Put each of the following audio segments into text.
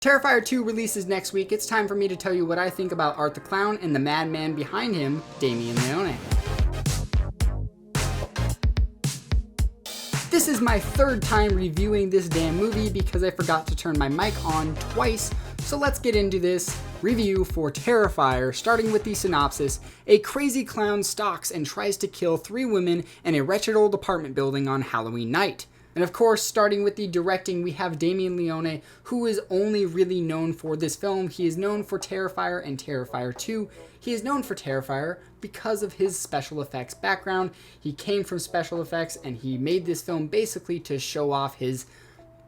Terrifier 2 releases next week. It's time for me to tell you what I think about Art the Clown and the madman behind him, Damien Leone. This is my third time reviewing this damn movie because I forgot to turn my mic on twice, so let's get into this review for Terrifier, starting with the synopsis. A crazy clown stalks and tries to kill 3 women in a wretched old apartment building on Halloween night. And of course, starting with the directing, we have Damien Leone, who is only really known for this film. He is known for Terrifier and Terrifier 2. He is known for Terrifier because of his special effects background. He came from special effects and he made this film basically to show off his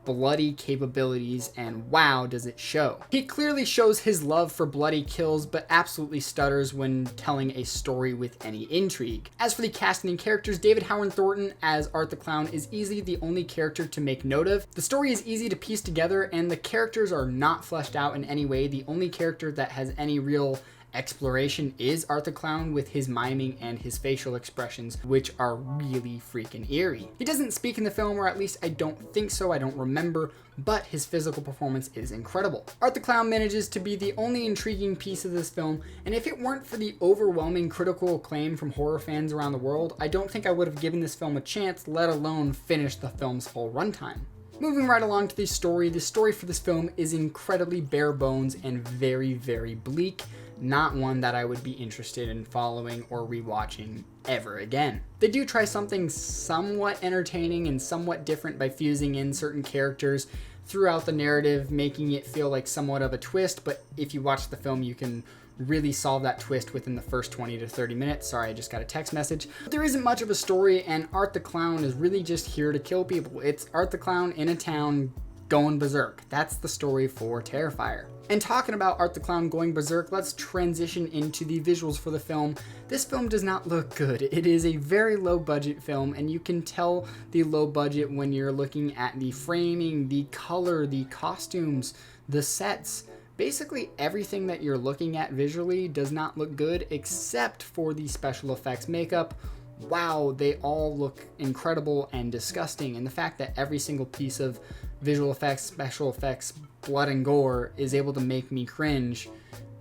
bloody capabilities, and wow, does it show. He clearly shows his love for bloody kills, but absolutely stutters when telling a story with any intrigue. As for the casting and characters, David Howard Thornton as Art the Clown is easily the only character to make note of. The story is easy to piece together, and the characters are not fleshed out in any way. The only character that has any real exploration is Art the Clown, with his miming and his facial expressions, which are really freaking eerie. He doesn't speak in the film, or at least I don't think so, I don't remember, but his physical performance is incredible. Art the Clown manages to be the only intriguing piece of this film, and if it weren't for the overwhelming critical acclaim from horror fans around the world, I don't think I would have given this film a chance, let alone finish the film's full runtime. Moving right along to the story for this film is incredibly bare bones and very, very bleak. Not one that I would be interested in following or rewatching ever again. They do try something somewhat entertaining and somewhat different by fusing in certain characters throughout the narrative, making it feel like somewhat of a twist, but if you watch the film, you can really solve that twist within the first 20 to 30 minutes. Sorry, I just got a text message. But there isn't much of a story, and Art the Clown is really just here to kill people. It's Art the Clown in a town going berserk. That's the story for Terrifier. And talking about Art the Clown going berserk, let's transition into the visuals for the film. This film does not look good. It is a very low budget film, and you can tell the low budget when you're looking at the framing, the color, the costumes, the sets. Basically everything that you're looking at visually does not look good except for the special effects makeup. Wow, they all look incredible and disgusting, and the fact that every single piece of visual effects, special effects, blood and gore is able to make me cringe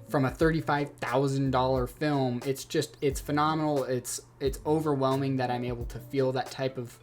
from a $35,000 film. It's phenomenal. It's overwhelming that I'm able to feel that type of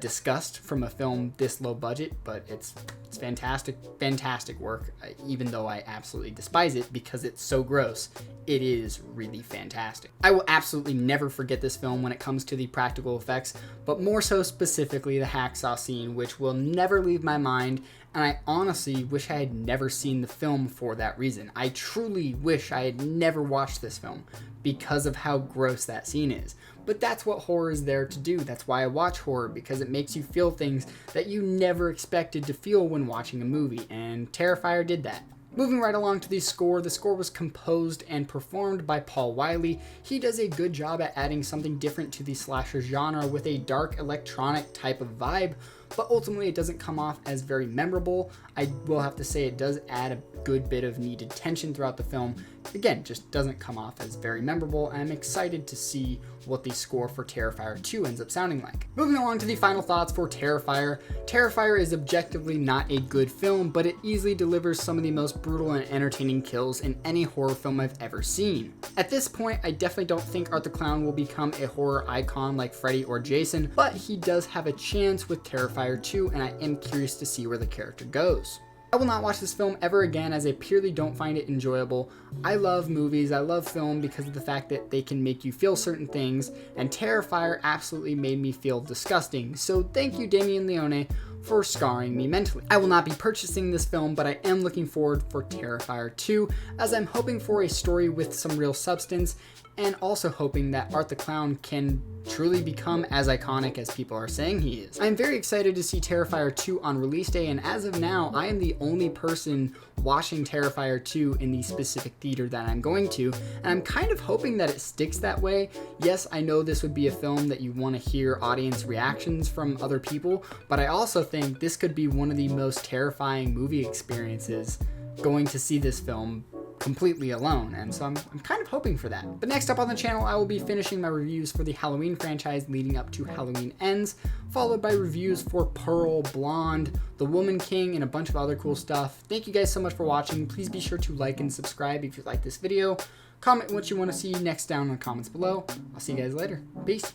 disgust from a film this low budget, but it's fantastic work, even though I absolutely despise it because it's so gross. It is really fantastic. I will absolutely never forget this film when it comes to the practical effects, but more so specifically the hacksaw scene, which will never leave my mind, and I honestly wish I had never seen the film for that reason. I truly wish I had never watched this film because of how gross that scene is. But that's what horror is there to do. That's why I watch horror, because it makes you feel things that you never expected to feel when watching a movie, and Terrifier did that. Moving right along to the score was composed and performed by Paul Wiley. He does a good job at adding something different to the slasher genre with a dark electronic type of vibe, but ultimately it doesn't come off as very memorable. I will have to say it does add a good bit of needed tension throughout the film. Again, just doesn't come off as very memorable, and I'm excited to see what the score for Terrifier 2 ends up sounding like. Moving along to the final thoughts for Terrifier. Terrifier is objectively not a good film, but it easily delivers some of the most brutal and entertaining kills in any horror film I've ever seen. At this point, I definitely don't think Art the Clown will become a horror icon like Freddy or Jason, but he does have a chance with Terrifier 2, and I am curious to see where the character goes. I will not watch this film ever again, as I purely don't find it enjoyable. I love movies, I love film because of the fact that they can make you feel certain things, and Terrifier absolutely made me feel disgusting. So thank you, Damien Leone, for scarring me mentally. I will not be purchasing this film, but I am looking forward for Terrifier 2, as I'm hoping for a story with some real substance, and also hoping that Art the Clown can truly become as iconic as people are saying he is. I'm very excited to see Terrifier 2 on release day, and as of now, I am the only person watching Terrifier 2 in the specific theater that I'm going to, and I'm kind of hoping that it sticks that way. Yes, I know this would be a film that you want to hear audience reactions from other people, but I also think this could be one of the most terrifying movie experiences, going to see this film completely alone, and so I'm kind of hoping for that. But next up on the channel, I will be finishing my reviews for the Halloween franchise leading up to Halloween Ends, followed by reviews for Pearl, Blonde, The Woman King, and a bunch of other cool stuff. Thank you guys so much for watching. Please be sure to like and subscribe if you like this video. Comment what you want to see next down in the comments below. I'll see you guys later. Peace.